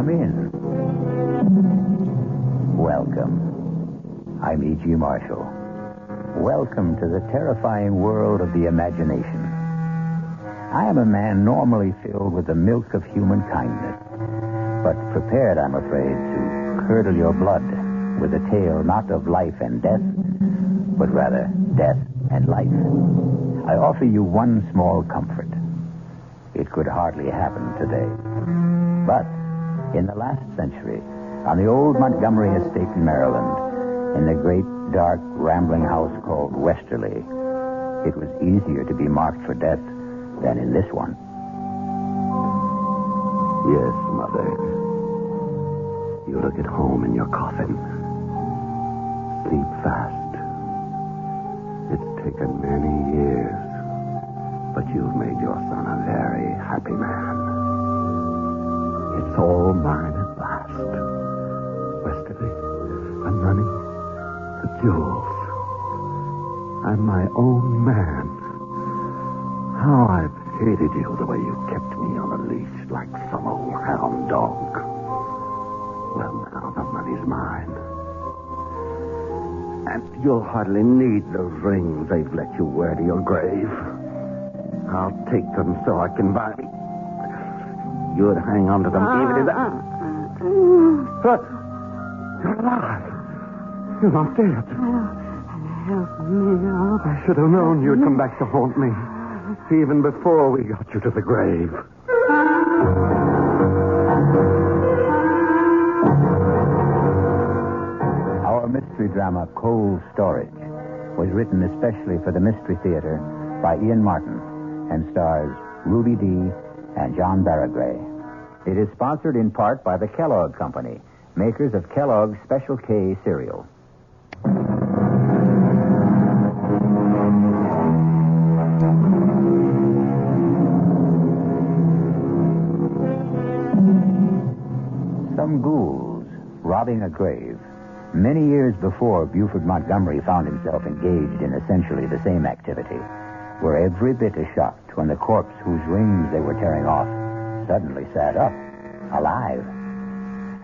Come in. Welcome. I'm E.G. Marshall. Welcome to the terrifying world of the imagination. I am a man normally filled with the milk of human kindness, but prepared, I'm afraid, to curdle your blood with a tale not of life and death, but rather death and life. I offer you one small comfort. It could hardly happen today. But in the last century, on the old Montgomery estate in Maryland, in the great, dark, rambling house called Westerly, it was easier to be marked for death than in this one. Yes, Mother. You look at home in your coffin. Sleep fast. It's taken many years, but you've made your son a very happy man. It's all mine at last. Westerly, the money, the jewels. I'm my own man. How I've hated you the way you kept me on a leash like some old hound dog. Well, now the money's mine. And you'll hardly need those rings they've let you wear to your grave. I'll take them so I can buy... You'd hang on to them even if... But you're alive. You're not dead. Help me out. I should have known you'd come back to haunt me. Even before we got you to the grave. Our mystery drama, Cold Storage, was written especially for the Mystery Theater by Ian Martin and stars Ruby Dee and John Barragray. It is sponsored in part by the Kellogg Company, makers of Kellogg's Special K cereal. Some ghouls robbing a grave. Many years before Buford Montgomery found himself engaged in essentially the same activity, were every bit as shocked when the corpse whose rings they were tearing off suddenly sat up, alive.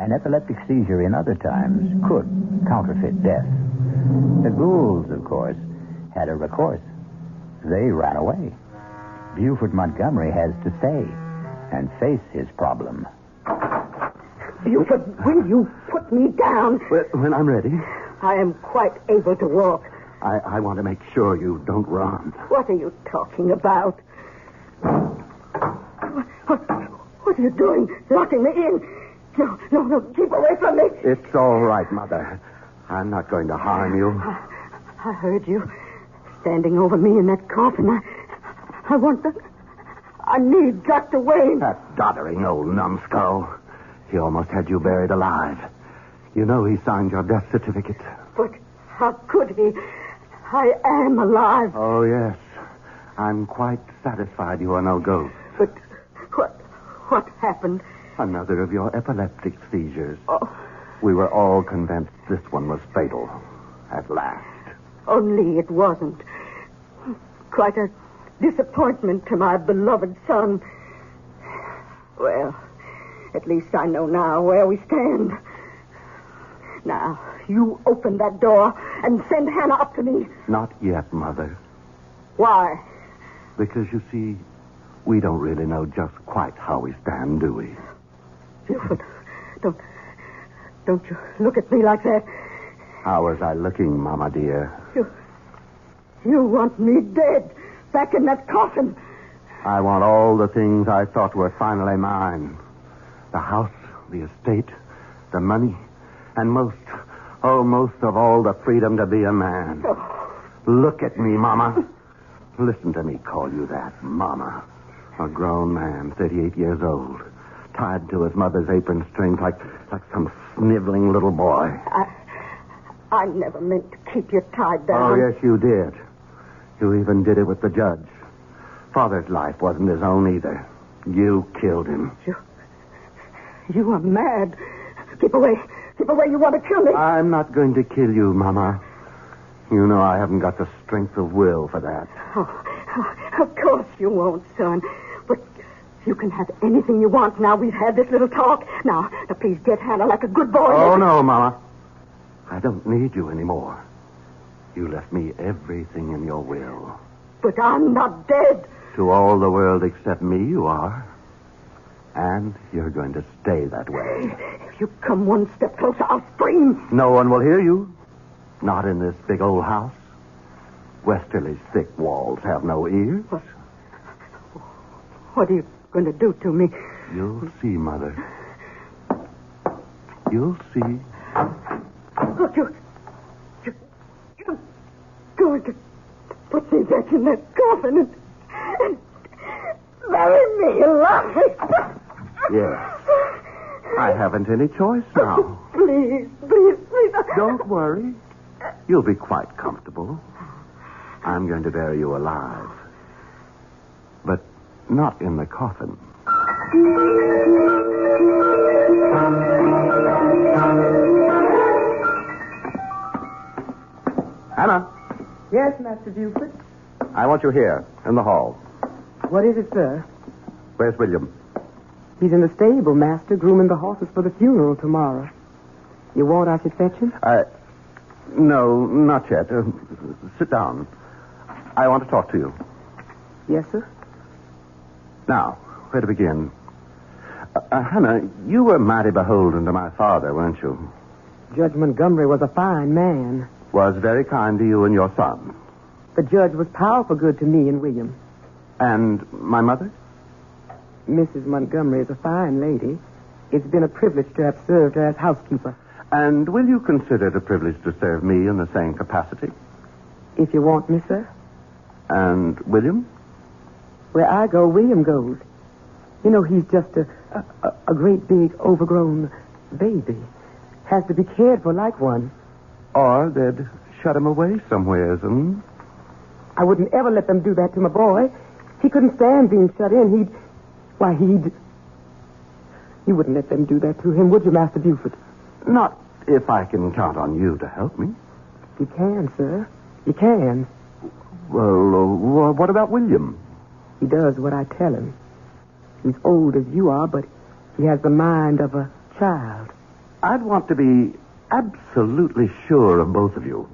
An epileptic seizure in other times could counterfeit death. The ghouls, of course, had a recourse. They ran away. Buford Montgomery has to stay and face his problem. Buford, will you put me down? When I'm ready. I am quite able to walk. I want to make sure you don't run. What are you talking about? What are you doing? Locking me in? No, keep away from me. It's all right, Mother. I'm not going to harm you. I heard you standing over me in that coffin. I need Dr. Wayne. That doddering old numbskull. He almost had you buried alive. You know he signed your death certificate. But how could he? I am alive. Oh, yes. I'm quite satisfied you are no ghost. But what happened? Another of your epileptic seizures. Oh. We were all convinced this one was fatal. At last. Only it wasn't. Quite a disappointment to my beloved son. Well, at least I know now where we stand. Now, you open that door and send Hannah up to me. Not yet, Mother. Why? Because, you see, we don't really know just quite how we stand, do we? Buford, don't you look at me like that. How was I looking, Mama dear? You want me dead, back in that coffin. I want all the things I thought were finally mine. The house, the estate, the money, and most of all, the freedom to be a man. Oh. Look at me, Mama. Listen to me call you that, Mama. A grown man, 38 years old, tied to his mother's apron strings like some sniveling little boy. I never meant to keep you tied down. Oh, yes, you did. You even did it with the judge. Father's life wasn't his own either. You killed him. You are mad. Keep away. Keep away. You want to kill me. I'm not going to kill you, Mama. You know I haven't got the strength of will for that. Oh, of course you won't, son. You can have anything you want now we've had this little talk. Now, please get Hannah like a good boy. Oh, no, Mama. I don't need you anymore. You left me everything in your will. But I'm not dead. To all the world except me, you are. And you're going to stay that way. If you come one step closer, I'll scream. No one will hear you. Not in this big old house. Westerly's thick walls have no ears. What are you going to do to me? You'll see, Mother. You'll see. Look, you're going to put me back in that coffin and bury me alive. Yes. I haven't any choice now. Please. Don't worry. You'll be quite comfortable. I'm going to bury you alive. But not in the coffin. Hannah. Yes, Master Buford. I want you here, in the hall. What is it, sir? Where's William? He's in the stable, Master, grooming the horses for the funeral tomorrow. You want I should fetch him? No, not yet. Sit down. I want to talk to you. Yes, sir. Now, where to begin? Hannah, you were mighty beholden to my father, weren't you? Judge Montgomery was a fine man. Was very kind to you and your son. The judge was powerful good to me and William. And my mother? Mrs. Montgomery is a fine lady. It's been a privilege to have served her as housekeeper. And will you consider it a privilege to serve me in the same capacity? If you want me, sir. And William? Where I go, William goes. You know, he's just a great big overgrown baby. Has to be cared for like one. Or they'd shut him away somewheres, I wouldn't ever let them do that to my boy. He couldn't stand being shut in. You wouldn't let them do that to him, would you, Master Buford? Not if I can count on you to help me. You can, sir. You can. Well, what about William? He does what I tell him. He's old as you are, but he has the mind of a child. I'd want to be absolutely sure of both of you.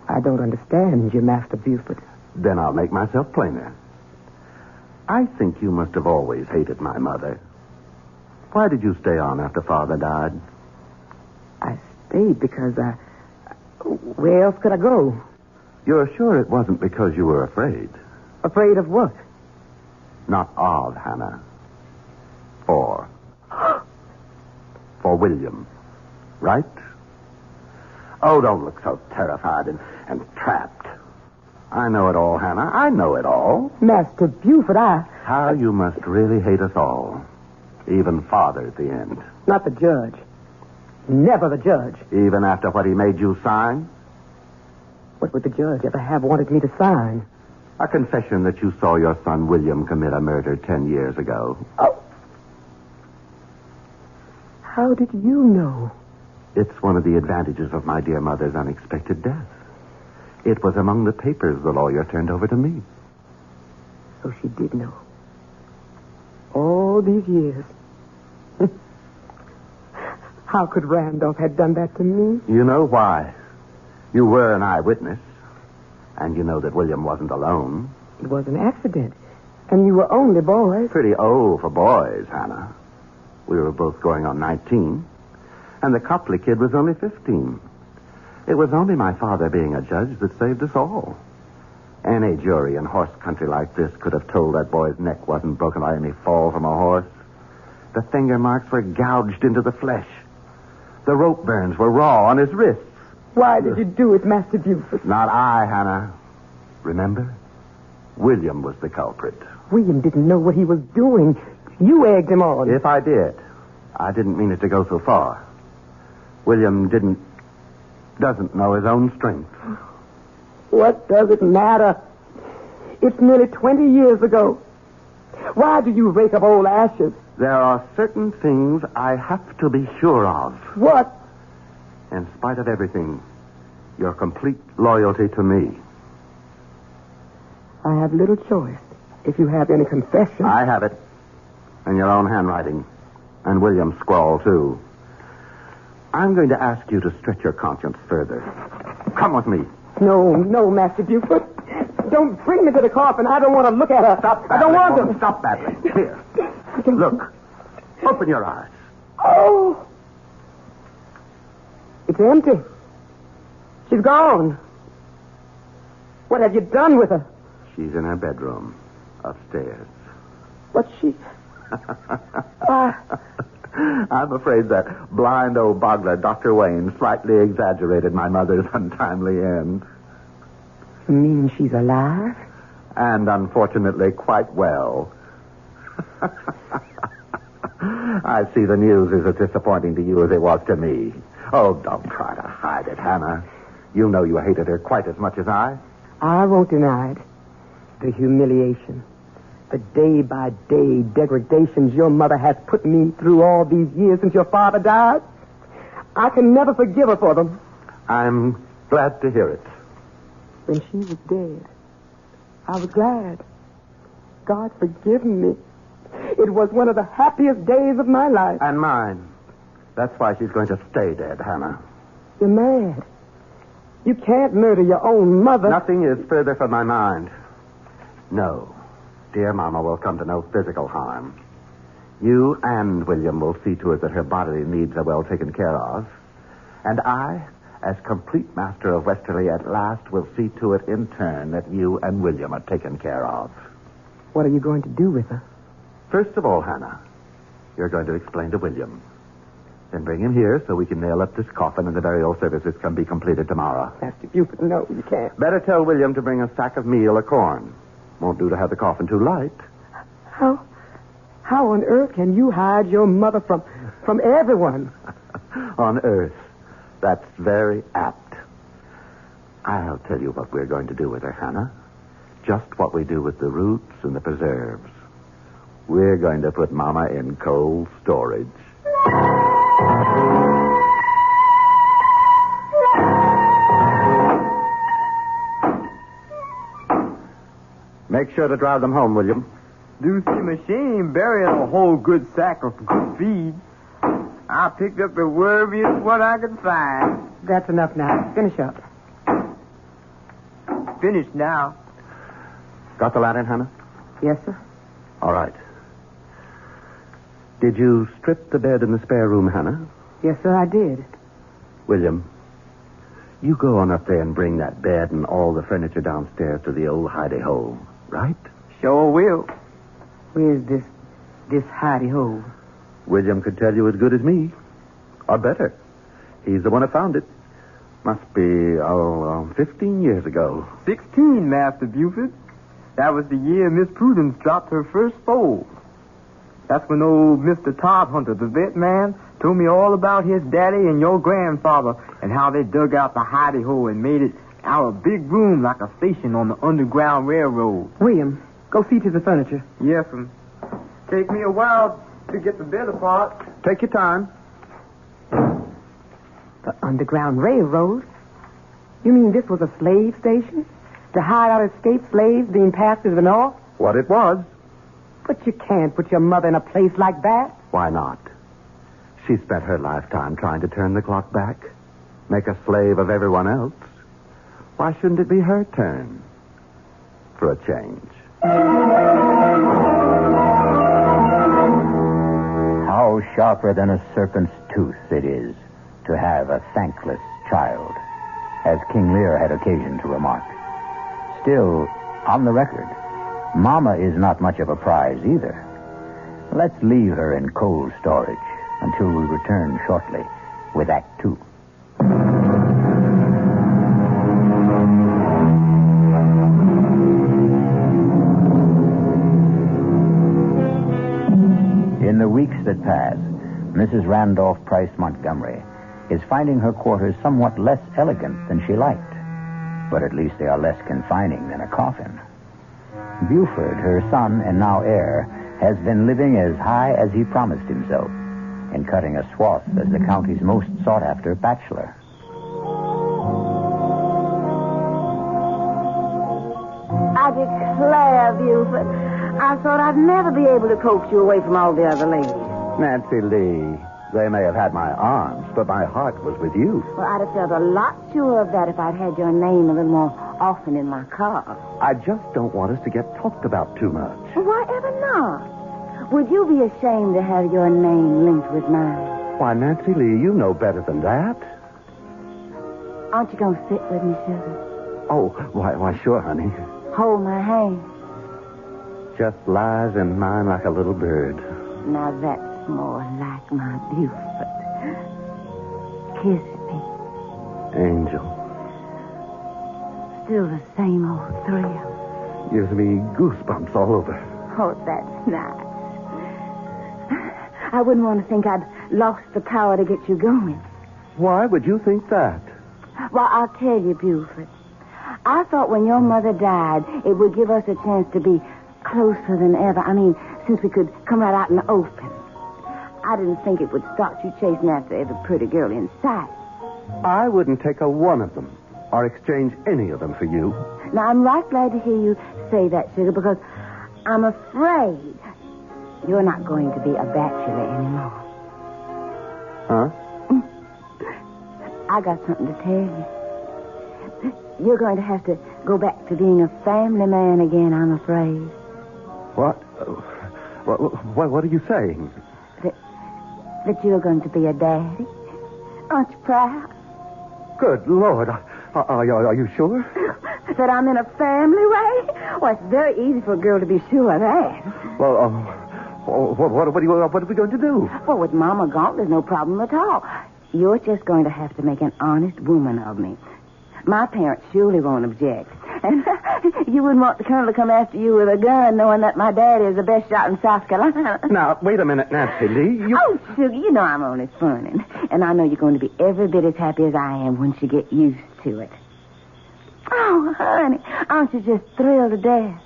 I don't understand you, Master Buford. Then I'll make myself plainer. I think you must have always hated my mother. Why did you stay on after Father died? I stayed because where else could I go? You're sure it wasn't because you were afraid? Afraid of what? Not of, Hannah. For William. Right? Oh, don't look so terrified and trapped. I know it all, Hannah. I know it all. Master Buford, How you must really hate us all. Even Father at the end. Not the judge. Never the judge. Even after what he made you sign? What would the judge ever have wanted me to sign? A confession that you saw your son William commit a murder 10 years ago. Oh. How did you know? It's one of the advantages of my dear mother's unexpected death. It was among the papers the lawyer turned over to me. So she did know. All these years. How could Randolph have done that to me? You know why. You were an eyewitness. And you know that William wasn't alone. It was an accident. And you were only boys. Pretty old for boys, Hannah. We were both going on 19. And the Copley kid was only 15. It was only my father being a judge that saved us all. Any jury in horse country like this could have told that boy's neck wasn't broken by any fall from a horse. The finger marks were gouged into the flesh. The rope burns were raw on his wrists. Why did you do it, Master Buford? Not I, Hannah. Remember? William was the culprit. William didn't know what he was doing. You egged him on. If I did, I didn't mean it to go so far. William doesn't know his own strength. What does it matter? It's nearly 20 years ago. Why do you rake up old ashes? There are certain things I have to be sure of. What? In spite of everything, your complete loyalty to me. I have little choice. If you have any confession. I have it. In your own handwriting. And William's scrawl, too. I'm going to ask you to stretch your conscience further. Come with me. No, Master Buford. Don't bring me to the coffin. I don't want to look at her. Stop battling. I don't want to. Stop battling. Here. Look. Open your eyes. Oh. It's empty. She's gone. What have you done with her? She's in her bedroom. Upstairs. But she... I'm afraid that blind old boggler, Dr. Wayne, slightly exaggerated my mother's untimely end. You mean she's alive? And unfortunately quite well. I see the news is as disappointing to you as it was to me. Oh, don't try to hide it, Hannah. You know you hated her quite as much as I. I won't deny it. The humiliation. The day-by-day degradations your mother has put me through all these years since your father died. I can never forgive her for them. I'm glad to hear it. When she was dead, I was glad. God forgive me. It was one of the happiest days of my life. And mine. That's why she's going to stay dead, Hannah. You're mad. You can't murder your own mother. Nothing is further from my mind. No. Dear Mama will come to no physical harm. You and William will see to it that her bodily needs are well taken care of. And I, as complete master of Westerly at last, will see to it in turn that you and William are taken care of. What are you going to do with her? First of all, Hannah, you're going to explain to William. Then bring him here so we can nail up this coffin and the burial services can be completed tomorrow. Master Buford, no, you can't. Better tell William to bring a sack of meal or corn. Won't do to have the coffin too light. How on earth can you hide your mother from everyone? On earth. That's very apt. I'll tell you what we're going to do with her, Hannah. Just what we do with the roots and the preserves. We're going to put Mama in cold storage. Make sure to drive them home, William. Do see machine burying a whole good sack of good feed. I picked up the wormiest what I could find. That's enough now. Finish up. Finished now. Got the lantern, Hannah? Yes, sir. All right. Did you strip the bed in the spare room, Hannah? Yes, sir, I did. William, you go on up there and bring that bed and all the furniture downstairs to the old hidey-hole, right? Sure will. Where's this hidey-hole? William could tell you as good as me. Or better. He's the one who found it. Must be, 15 years ago. 16, Master Buford. That was the year Miss Prudence dropped her first foal. That's when old Mr. Todd Hunter, the vet man, told me all about his daddy and your grandfather and how they dug out the hidey-hole and made it out a big room like a station on the Underground Railroad. William, go see to the furniture. Yes, take me a while to get the bed apart. Take your time. The Underground Railroad? You mean this was a slave station? To hide out escaped slaves being passed to the north? What it was. But you can't put your mother in a place like that. Why not? She spent her lifetime trying to turn the clock back, make a slave of everyone else. Why shouldn't it be her turn? For a change. How sharper than a serpent's tooth it is to have a thankless child, as King Lear had occasion to remark. Still, on the record, Mama is not much of a prize either. Let's leave her in cold storage until we return shortly with Act 2. In the weeks that pass, Mrs. Randolph Price Montgomery is finding her quarters somewhat less elegant than she liked. But at least they are less confining than a coffin. Buford, her son and now heir, has been living as high as he promised himself and cutting a swath as the county's most sought-after bachelor. I declare, Buford, I thought I'd never be able to coax you away from all the other ladies. Nancy Lee, they may have had my arms, but my heart was with you. Well, I'd have felt a lot sure of that if I'd had your name a little more often in my car. I just don't want us to get talked about too much. Well, why ever not? Would you be ashamed to have your name linked with mine? Why, Nancy Lee, you know better than that. Aren't you going to sit with me, sugar? Oh, why, sure, honey. Hold my hand. Just lies in mine like a little bird. Now that's more like my Buford. Kiss me. Angel. Still the same old thrill. Gives me goosebumps all over. Oh, that's nice. I wouldn't want to think I'd lost the power to get you going. Why would you think that? Well, I'll tell you, Buford. I thought when your mother died, it would give us a chance to be closer than ever. I mean, since we could come right out in the open. I didn't think it would start you chasing after every pretty girl in sight. I wouldn't take a one of them or exchange any of them for you. Now, I'm right glad to hear you say that, sugar, because I'm afraid you're not going to be a bachelor anymore. Huh? I got something to tell you. You're going to have to go back to being a family man again, I'm afraid. What? What are you saying? That you're going to be a daddy. Aren't you proud? Good Lord. Are you sure? That I'm in a family way? Well, it's very easy for a girl to be sure of that. Well, what are we going to do? Well, with Mama gone, there's no problem at all. You're just going to have to make an honest woman of me. My parents surely won't object. And you wouldn't want the colonel to come after you with a gun, knowing that my daddy is the best shot in South Carolina. Now, wait a minute, Nancy Lee. Oh, sugar, you know I'm only funning. And I know you're going to be every bit as happy as I am once you get used to it. Oh, honey, aren't you just thrilled to death?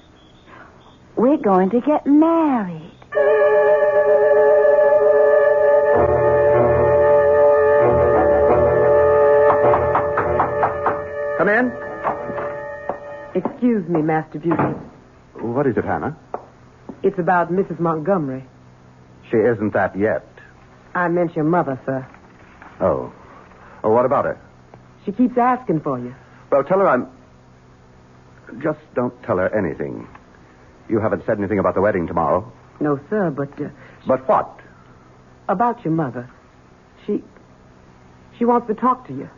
We're going to get married. Come in. Excuse me, Master Buford. What is it, Hannah? It's about Mrs. Montgomery. She isn't that yet. I meant your mother, sir. Oh, what about her? She keeps asking for you. Well, tell her Just don't tell her anything. You haven't said anything about the wedding tomorrow. No, sir, but... But what? About your mother. She wants to talk to you.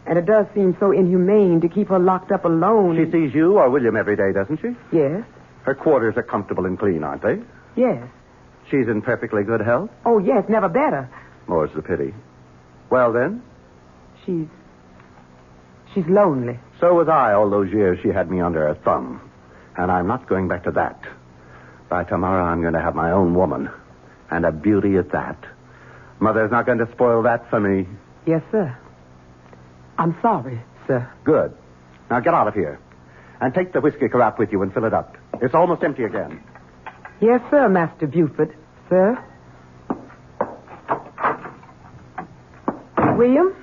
And it does seem so inhumane to keep her locked up alone. She sees you or William every day, doesn't she? Yes. Her quarters are comfortable and clean, aren't they? Yes. She's in perfectly good health? Oh, yes, never better. More's the pity. Well, then? She's lonely. So was I all those years she had me under her thumb. And I'm not going back to that. By tomorrow, I'm going to have my own woman. And a beauty at that. Mother's not going to spoil that for me. Yes, sir. I'm sorry, sir. Good. Now get out of here. And take the whiskey carafe with you and fill it up. It's almost empty again. Yes, sir, Master Buford. Sir? William?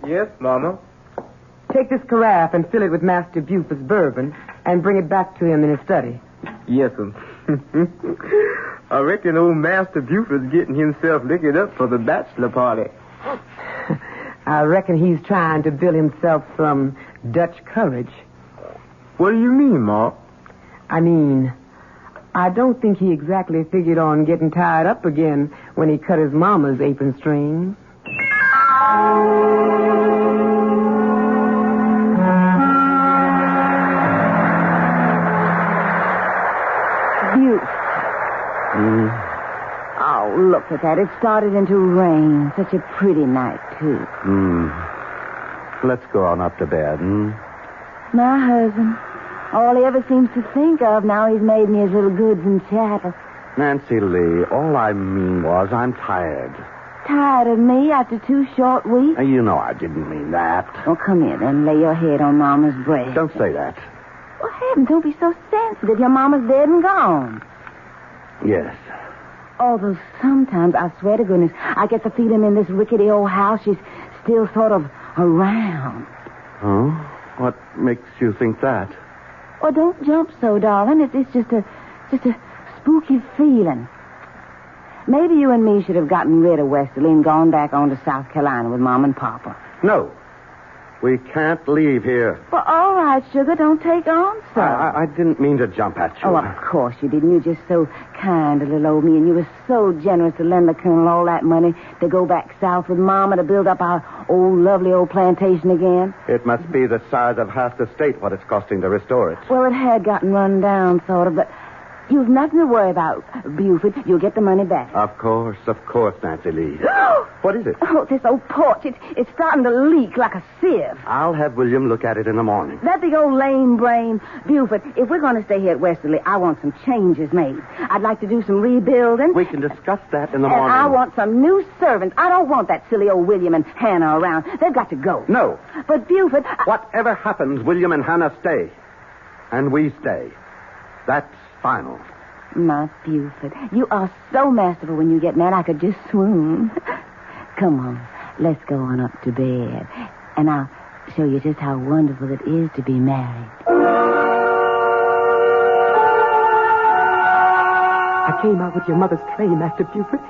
Yes, Mama? Take this carafe and fill it with Master Buford's bourbon and bring it back to him in his study. Yes, sir. I reckon old Master Buford's getting himself liquored up for the bachelor party. I reckon he's trying to build himself some Dutch courage. What do you mean, Ma? I mean, I don't think he exactly figured on getting tied up again when he cut his mama's apron strings. Oh, look at that. It started into rain. Such a pretty night, too. Let's go on up to bed, My husband. All he ever seems to think of now he's made me his little goods and chattels. Nancy Lee, all I mean was I'm tired. Tired of me after 2 short weeks? You know I didn't mean that. Oh, come here then. Lay your head on Mama's breast. Don't say that. Well, heavens, don't be so sensitive. Your Mama's dead and gone. Yes. Although sometimes, I swear to goodness, I get the feeling in this rickety old house she's still sort of around. Oh? What makes you think that? Oh, don't jump so, darling. It's just a Just a spooky feeling. Maybe you and me should have gotten rid of Westerly and gone back on to South Carolina with Mom and Papa. No. We can't leave here. Well, all right, sugar. Don't take on, sir. I didn't mean to jump at you. Oh, of course you didn't. You're just so kind to little old me, and you were so generous to lend the Colonel all that money to go back south with Mama to build up our old, lovely old plantation again. It must be the size of half the state what it's costing to restore it. Well, it had gotten run down, sort of, but you've nothing to worry about, Buford. You'll get the money back. Of course, Nancy Lee. What is it? Oh, this old porch. It's starting to leak like a sieve. I'll have William look at it in the morning. That big old lame brain. Buford, if we're going to stay here at Westerly, I want some changes made. I'd like to do some rebuilding. We can discuss that in the and morning. I want some new servants. I don't want that silly old William and Hannah around. They've got to go. No. But, Buford... Whatever happens, William and Hannah stay. And we stay. That's final. My Buford, you are so masterful when you get mad I could just swoon. Come on, let's go on up to bed. And I'll show you just how wonderful it is to be married. I came out with your mother's tray, Master Buford,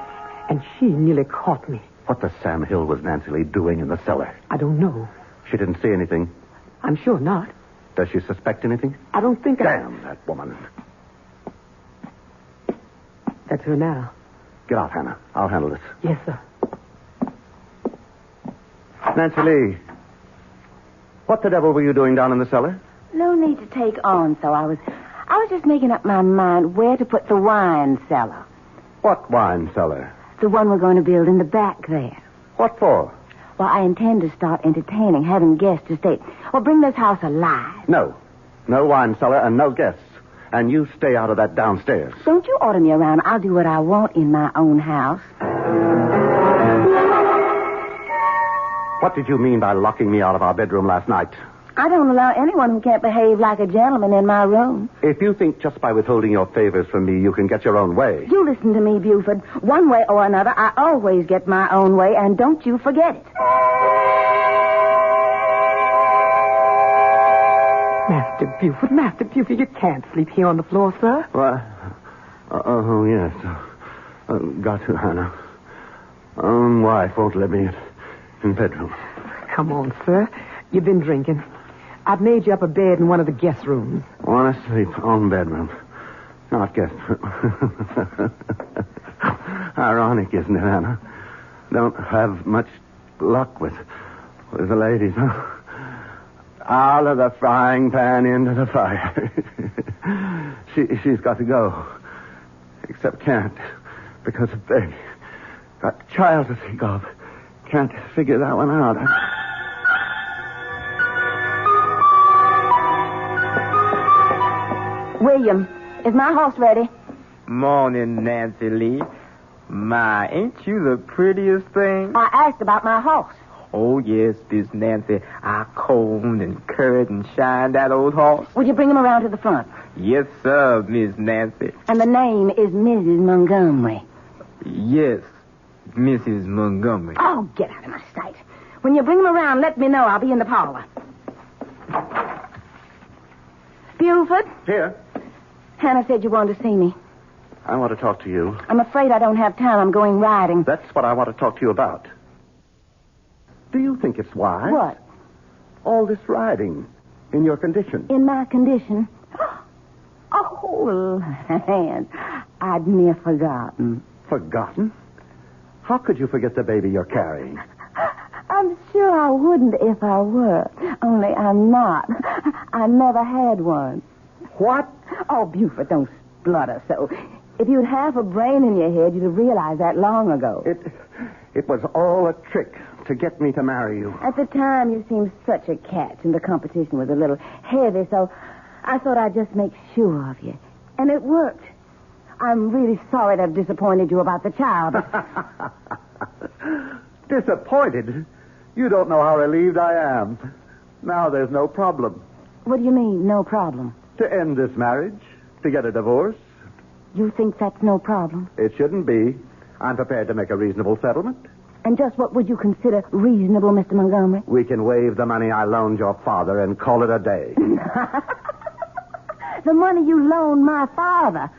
and she nearly caught me. What the Sam Hill was Nancy Lee doing in the cellar? I don't know. She didn't see anything. I'm sure not. Does she suspect anything? I don't think Damn that woman. That's her now. Get out, Hannah. I'll handle this. Yes, sir. Nancy Lee, what the devil were you doing down in the cellar? No need to take on, so I was just making up my mind where to put the wine cellar. What wine cellar? The one we're going to build in the back there. What for? Well, I intend to start entertaining, having guests to stay. Well, bring this house alive. No. No wine cellar and no guests. And you stay out of that downstairs. Don't you order me around. I'll do what I want in my own house. What did you mean by locking me out of our bedroom last night? I don't allow anyone who can't behave like a gentleman in my room. If you think just by withholding your favors from me you can get your own way... You listen to me, Buford. One way or another, I always get my own way, and don't you forget it. Master Buford, you can't sleep here on the floor, sir. What? Oh, yes. Got to, Hannah. Own wife won't let me in bedroom. Come on, sir. You've been drinking. I've made you up a bed in one of the guest rooms. Want to sleep on bedroom. Not guest room. Ironic, isn't it, Hannah? Don't have much luck with the ladies, huh? Out of the frying pan into the fire. She's got to go. Except can't. Because of baby. Got child to think of. Can't figure that one out. William, is my horse ready? Morning, Nancy Lee. My, ain't you the prettiest thing? I asked about my horse. Oh, yes, Miss Nancy. I combed and curried and shined that old horse. Would you bring him around to the front? Yes, sir, Miss Nancy. And the name is Mrs. Montgomery. Yes, Mrs. Montgomery. Oh, get out of my sight. When you bring him around, let me know. I'll be in the parlor. Buford? Here. Hannah said you wanted to see me. I want to talk to you. I'm afraid I don't have time. I'm going riding. That's what I want to talk to you about. Do you think it's wise? What? All this riding in your condition. In my condition? Oh, land. I'd near forgotten. Forgotten? How could you forget the baby you're carrying? I'm sure I wouldn't if I were. Only I'm not. I never had one. What? Oh, Buford, don't splutter so. If you'd half a brain in your head, you'd have realized that long ago. It was all a trick to get me to marry you. At the time, you seemed such a catch, and the competition was a little heavy, so I thought I'd just make sure of you. And it worked. I'm really sorry to have disappointed you about the child. Disappointed? You don't know how relieved I am. Now there's no problem. What do you mean, no problem? To end this marriage, to get a divorce. You think that's no problem? It shouldn't be. I'm prepared to make a reasonable settlement. And just what would you consider reasonable, Mr. Montgomery? We can waive the money I loaned your father and call it a day. The money you loaned my father?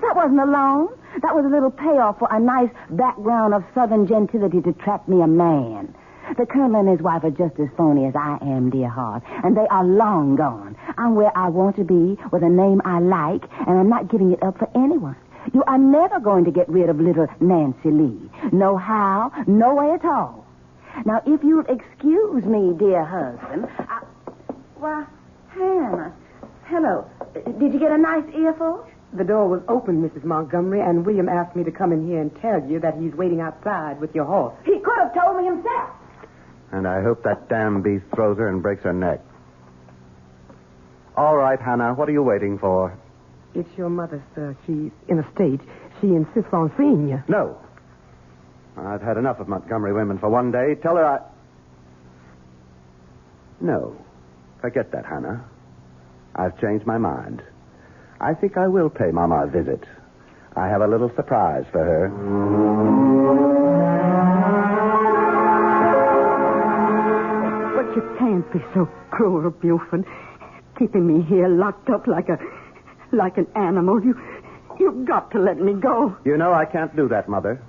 That wasn't a loan. That was a little payoff for a nice background of Southern gentility to trap me a man. The Colonel and his wife are just as phony as I am, dear heart, and they are long gone. I'm where I want to be with a name I like, and I'm not giving it up for anyone. You are never going to get rid of little Nancy Lee. No how, no way at all. Now, if you'll excuse me, dear husband, Why, Hannah. Hello. Did you get a nice earful? The door was open, Mrs. Montgomery, and William asked me to come in here and tell you that he's waiting outside with your horse. He could have told me himself. And I hope that damn beast throws her and breaks her neck. All right, Hannah, what are you waiting for? It's your mother, sir. She's in a state. She insists on seeing you. No. I've had enough of Montgomery women for one day. Tell her I... No. Forget that, Hannah. I've changed my mind. I think I will pay Mama a visit. I have a little surprise for her. But you can't be so cruel, Buford. Keeping me here locked up like an animal. You've got to let me go. You know I can't do that, Mother.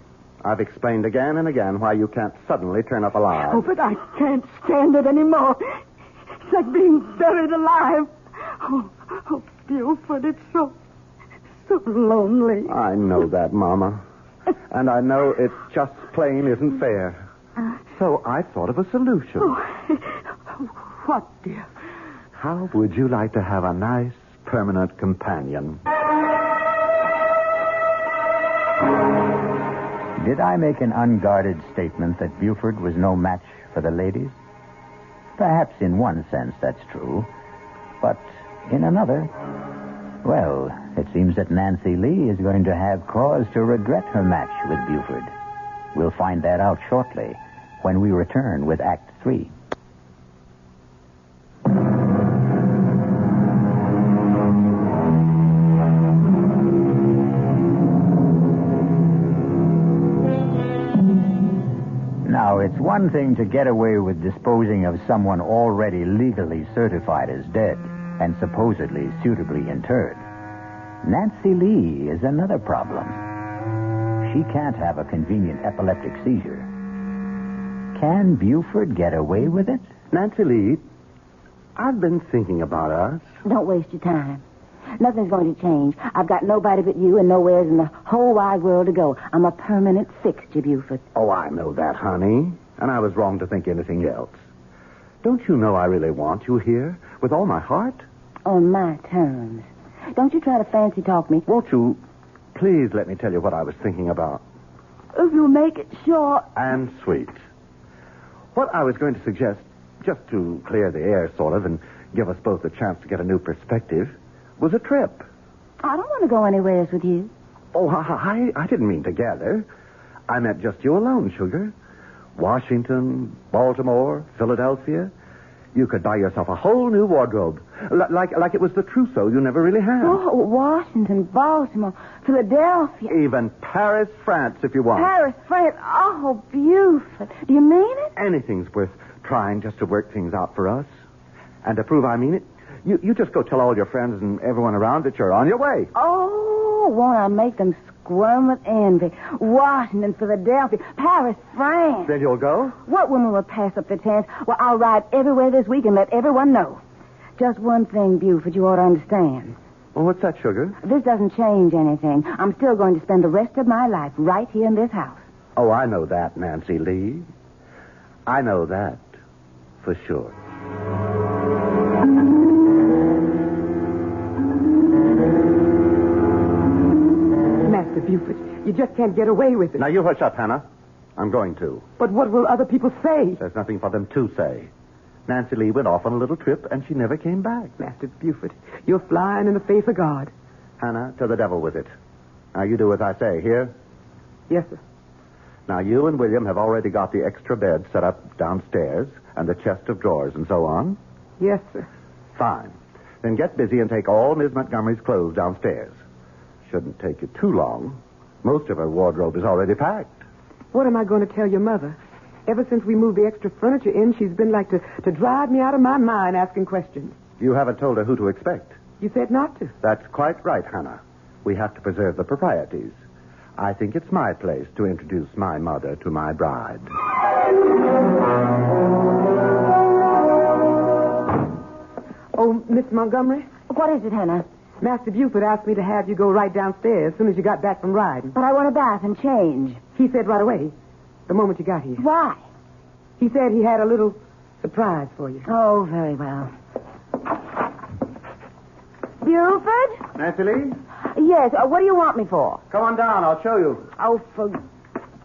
I've explained again and again why you can't suddenly turn up alive. Oh, but I can't stand it anymore. It's like being buried alive. Oh, Buford, it's so lonely. I know that, Mama. And I know it just plain isn't fair. So I thought of a solution. What, dear? How would you like to have a nice, permanent companion? Did I make an unguarded statement that Buford was no match for the ladies? Perhaps in one sense that's true. But in another, well, it seems that Nancy Lee is going to have cause to regret her match with Buford. We'll find that out shortly when we return with Act 3. Now, it's one thing to get away with disposing of someone already legally certified as dead and supposedly suitably interred. Nancy Lee is another problem. She can't have a convenient epileptic seizure. Can Buford get away with it? Nancy Lee, I've been thinking about us. Don't waste your time. Nothing's going to change. I've got nobody but you and nowhere in the whole wide world to go. I'm a permanent fixture, Buford. Oh, I know that, honey. And I was wrong to think anything else. Don't you know I really want you here with all my heart? On my terms. Don't you try to fancy talk me. Won't you please let me tell you what I was thinking about? If you make it short. And sweet. What I was going to suggest, just to clear the air, sort of, and give us both a chance to get a new perspective, was a trip. I don't want to go anywhere else with you. Oh, I didn't mean together. I meant just you alone, sugar. Washington, Baltimore, Philadelphia. You could buy yourself a whole new wardrobe. Like it was the trousseau you never really had. Oh, Washington, Baltimore, Philadelphia. Even Paris, France, if you want. Paris, France. Oh, Buford. Do you mean it? Anything's worth trying just to work things out for us. And to prove I mean it, you just go tell all your friends and everyone around that you're on your way. Oh, won't I make them squirm with envy? Washington, Philadelphia, Paris, France. Then you'll go? What woman will pass up the chance? Well, I'll ride everywhere this week and let everyone know. Just one thing, Buford, you ought to understand. Well, what's that, sugar? This doesn't change anything. I'm still going to spend the rest of my life right here in this house. Oh, I know that, Nancy Lee. I know that for sure. Master Buford, you just can't get away with it. Now, you hush up, Hannah. I'm going to. But what will other people say? There's nothing for them to say. Nancy Lee went off on a little trip, and she never came back. Master Buford, you're flying in the face of God. Hannah, to the devil with it. Now, you do as I say, here? Yes, sir. Now, you and William have already got the extra bed set up downstairs, and the chest of drawers and so on. Yes, sir. Fine. Then get busy and take all Miss Montgomery's clothes downstairs. Shouldn't take you too long. Most of her wardrobe is already packed. What am I going to tell your mother? Ever since we moved the extra furniture in, she's been like to drive me out of my mind asking questions. You haven't told her who to expect. You said not to. That's quite right, Hannah. We have to preserve the proprieties. I think it's my place to introduce my mother to my bride. Oh, Miss Montgomery? What is it, Hannah? Master Buford asked me to have you go right downstairs as soon as you got back from riding. But I want a bath and change. He said right away, the moment you got here. Why? He said he had a little surprise for you. Oh, very well. Buford? Nancy Lee? Yes, what do you want me for? Come on down. I'll show you. Oh, for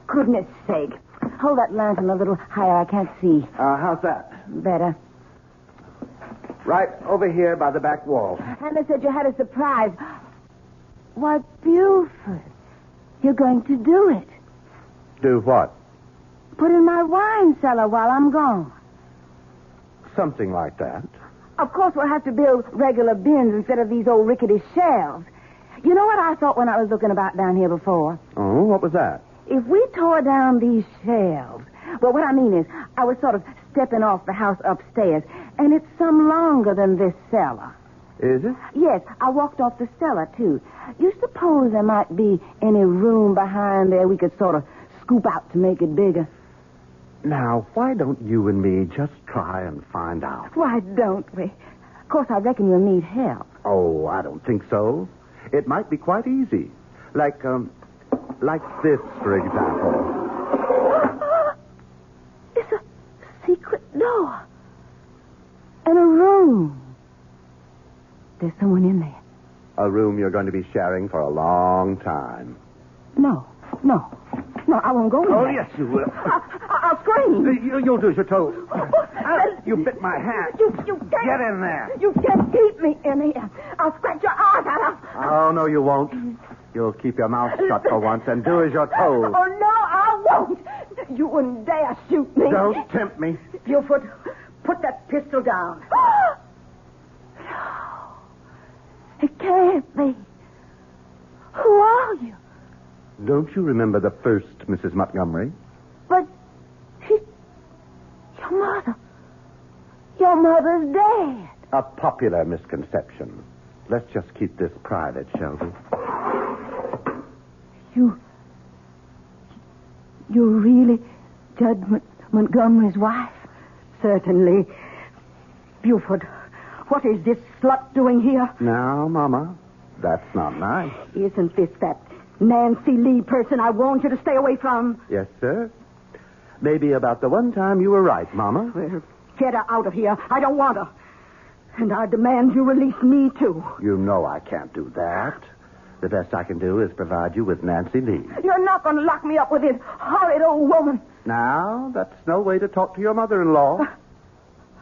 goodness sake. Hold that lantern a little higher. I can't see. How's that? Better. Right over here by the back wall. Hannah said you had a surprise. Why, Buford, you're going to do it. Do what? Put in my wine cellar while I'm gone. Something like that. Of course, we'll have to build regular bins instead of these old rickety shelves. You know what I thought when I was looking about down here before? Oh, what was that? If we tore down these shelves, well, what I mean is, I was sort of stepping off the house upstairs, and it's some longer than this cellar. Is it? Yes, I walked off the cellar, too. You suppose there might be any room behind there we could sort of scoop out to make it bigger? Now, why don't you and me just try and find out? Why don't we? Of course, I reckon you'll need help. Oh, I don't think so. It might be quite easy. Like this, for example. It's a secret door. And a room. There's someone in there. A room you're going to be sharing for a long time. No, I won't go in there. Oh, yes, you will. I'll scream. You'll do as you're told. You bit my hand. You can't. Get in there. You can't keep me in here. I'll scratch your eyes out. Oh, no, you won't. You'll keep your mouth shut for once and do as you're told. Oh, no, I won't. You wouldn't dare shoot me. Don't tempt me. Buford, put that pistol down. No. It can't be. Who are you? Don't you remember the first Mrs. Montgomery? But your mother. Your mother's dead. A popular misconception. Let's just keep this private, shall we? You're really Judge Montgomery's wife? Certainly. Buford, what is this slut doing here? Now, Mama, that's not nice. Isn't this that Nancy Lee person I warned you to stay away from? Yes, sir. Maybe about the one time you were right, Mama. Well, get her out of here. I don't want her. And I demand you release me, too. You know I can't do that. The best I can do is provide you with Nancy Lee. You're not going to lock me up with this horrid old woman. Now, that's no way to talk to your mother-in-law.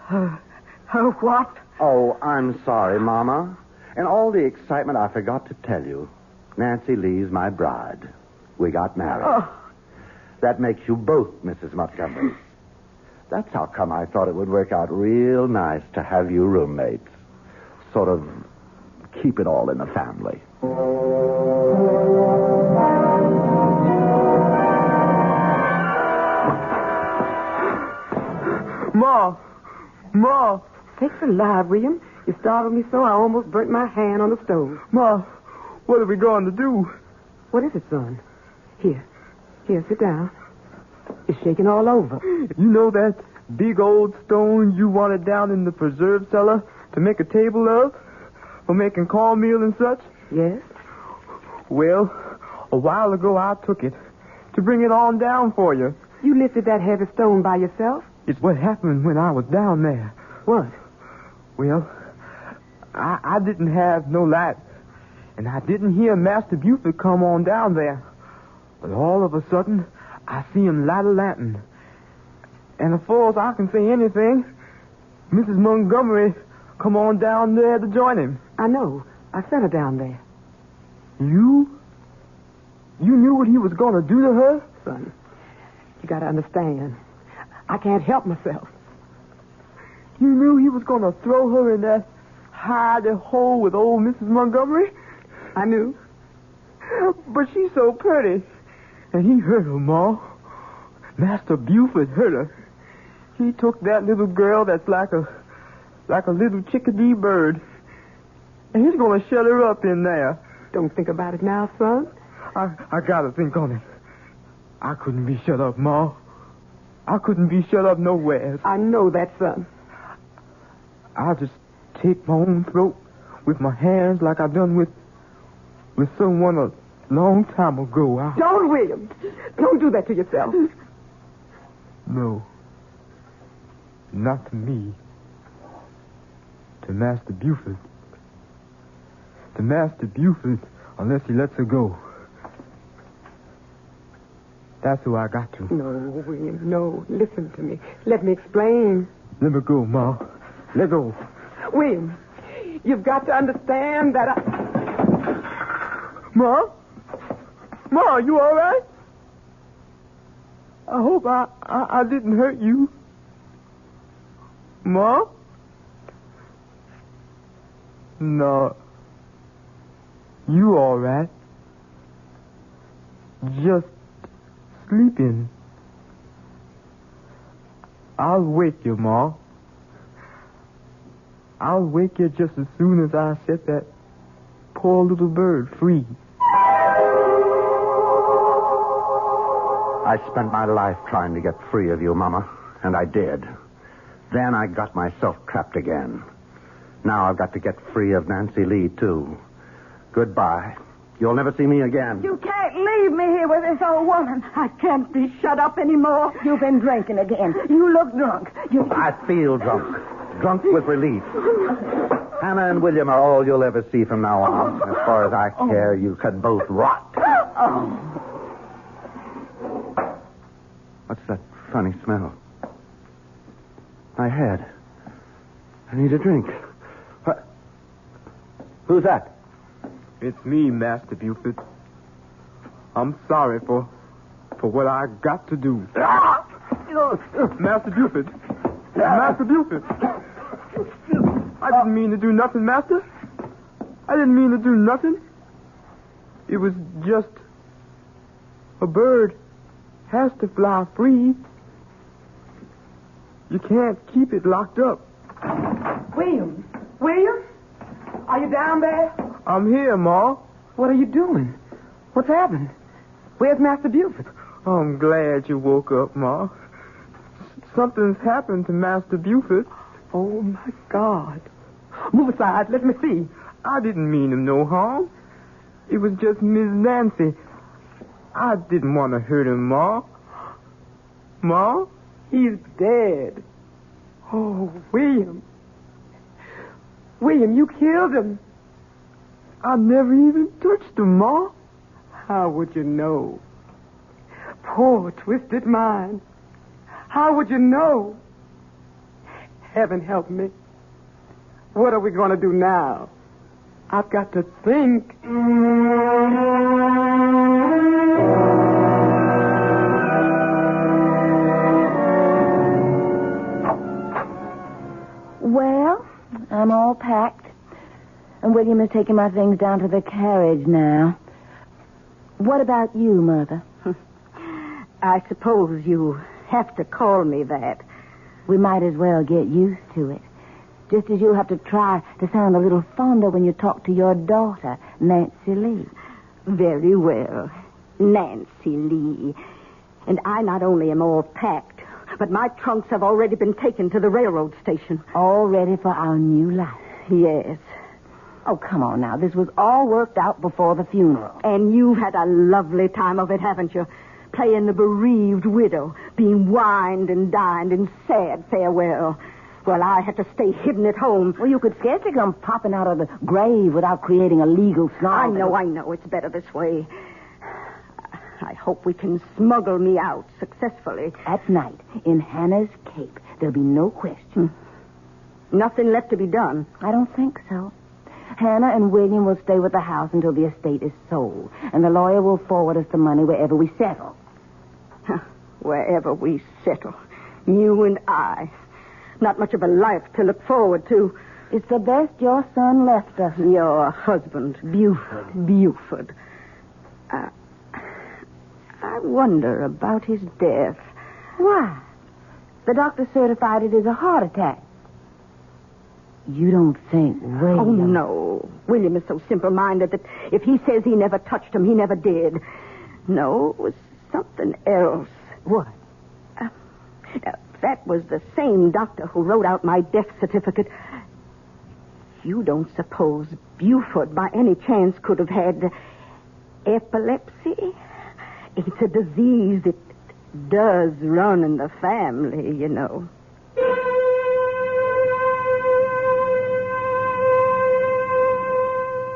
Her what? Oh, I'm sorry, Mama. In all the excitement, I forgot to tell you. Nancy Lee's my bride. We got married. Oh. That makes you both Mrs. Montgomery. That's how come I thought it would work out real nice to have you roommates. Sort of keep it all in the family. Ma. Sakes alive, William. You startled me so I almost burnt my hand on the stove. Ma, what are we going to do? What is it, son? Here, sit down. It's shaking all over. You know that big old stone you wanted down in the preserve cellar to make a table of? For making cornmeal and such? Yes? Well, a while ago I took it to bring it on down for you. You lifted that heavy stone by yourself? It's what happened when I was down there. What? Well, I didn't have no light, and I didn't hear Master Buford come on down there. But all of a sudden, I see him light a lantern. And as far as I can say anything, Mrs. Montgomery come on down there to join him. I know. I sent her down there. You? You knew what he was going to do to her? Son, you got to understand. I can't help myself. You knew he was going to throw her in that hidey hole with old Mrs. Montgomery? I knew. But she's so pretty. And he hurt her, Ma. Master Buford hurt her. He took that little girl that's like a little chickadee bird. And he's going to shut her up in there. Don't think about it now, son. I gotta think on it. I couldn't be shut up, Ma. I couldn't be shut up nowhere. I know that, son. I'll just take my own throat with my hands like I done with someone a long time ago. Don't, William. Don't do that to yourself. No. Not to me. To Master Buford. To Master Buford, unless he lets her go. That's who I got to. No, William, no. Listen to me. Let me explain. Let me go, Ma. Let go. William, you've got to understand that Ma? Ma, you all right? I hope I didn't hurt you. Ma? No. You all right? Just sleeping. I'll wake you, Ma. I'll wake you just as soon as I set that poor little bird free. I spent my life trying to get free of you, Mama, and I did. Then I got myself trapped again. Now I've got to get free of Nancy Lee, too. Goodbye. You'll never see me again. You can't leave me here with this old woman. I can't be shut up anymore. You've been drinking again. You look drunk. I feel drunk. Drunk with relief. Hannah and William are all you'll ever see from now on. As far as I care, you can both rot. What's that funny smell? My head. I need a drink. What? Who's that? It's me, Master Buford. I'm sorry for what I got to do. Master Buford. Master Buford. I didn't mean to do nothing, Master. I didn't mean to do nothing. It was just a bird has to fly free. You can't keep it locked up. William? William? Are you down there? I'm here, Ma. What are you doing? What's happened? Where's Master Buford? I'm glad you woke up, Ma. Something's happened to Master Buford. Oh, my God. Move aside. Let me see. I didn't mean him no harm. It was just Miss Nancy. I didn't want to hurt him, Ma. Ma? He's dead. Oh, William. William, you killed him. I never even touched him, Ma. How would you know? Poor, twisted mind. How would you know? Heaven help me. What are we going to do now? I've got to think. Well, I'm all packed. And William is taking my things down to the carriage now. What about you, Mother? I suppose you have to call me that. We might as well get used to it. Just as you'll have to try to sound a little fonder when you talk to your daughter, Nancy Lee. Very well. Nancy Lee. And I not only am all packed, but my trunks have already been taken to the railroad station. All ready for our new life. Yes. Oh, come on now. This was all worked out before the funeral. And you've had a lovely time of it, haven't you? Playing the bereaved widow, being wined and dined in sad farewell. Well, I had to stay hidden at home. Well, you could scarcely come popping out of the grave without creating a legal snarl. I know. It's better this way. I hope we can smuggle me out successfully. At night, in Hannah's cape, there'll be no question. Nothing left to be done. I don't think so. Hannah and William will stay with the house until the estate is sold, and the lawyer will forward us the money wherever we settle. Wherever we settle. You and I. Not much of a life to look forward to. It's the best your son left us. Your husband, Buford. I wonder about his death. Why? The doctor certified it as a heart attack. You don't think William... Oh, no. William is so simple-minded that if he says he never touched him, he never did. No, it was something else. What? That was the same doctor who wrote out my death certificate. You don't suppose Buford, by any chance, could have had epilepsy? It's a disease that does run in the family, you know.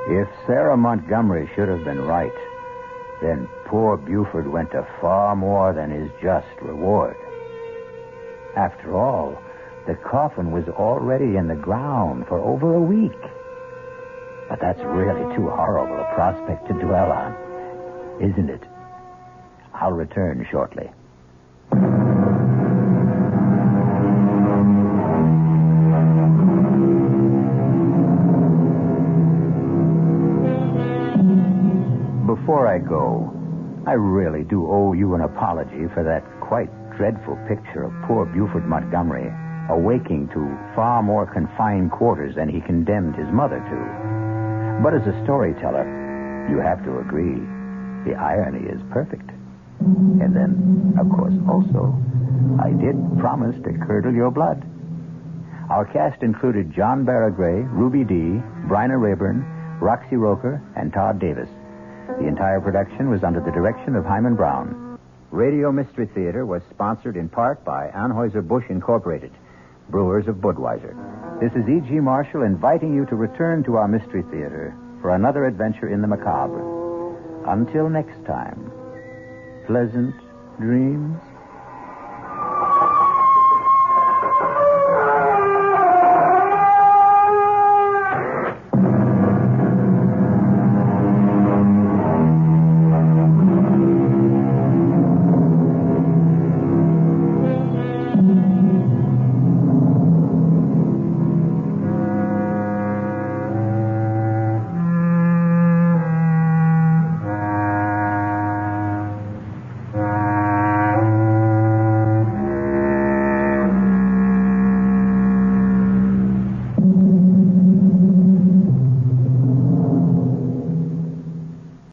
If Sarah Montgomery should have been right, then poor Buford went to far more than his just reward. After all, the coffin was already in the ground for over a week. But that's really too horrible a prospect to dwell on, isn't it? I'll return shortly. Before I go, I really do owe you an apology for that quite dreadful picture of poor Buford Montgomery awaking to far more confined quarters than he condemned his mother to. But as a storyteller, you have to agree, the irony is perfect. And then, of course, also, I did promise to curdle your blood. Our cast included John Barragray, Ruby Dee, Bryna Rayburn, Roxy Roker, and Todd Davis. The entire production was under the direction of Himan Brown. Radio Mystery Theater was sponsored in part by Anheuser-Busch Incorporated, brewers of Budweiser. This is E.G. Marshall inviting you to return to our Mystery Theater for another adventure in the macabre. Until next time, pleasant dreams.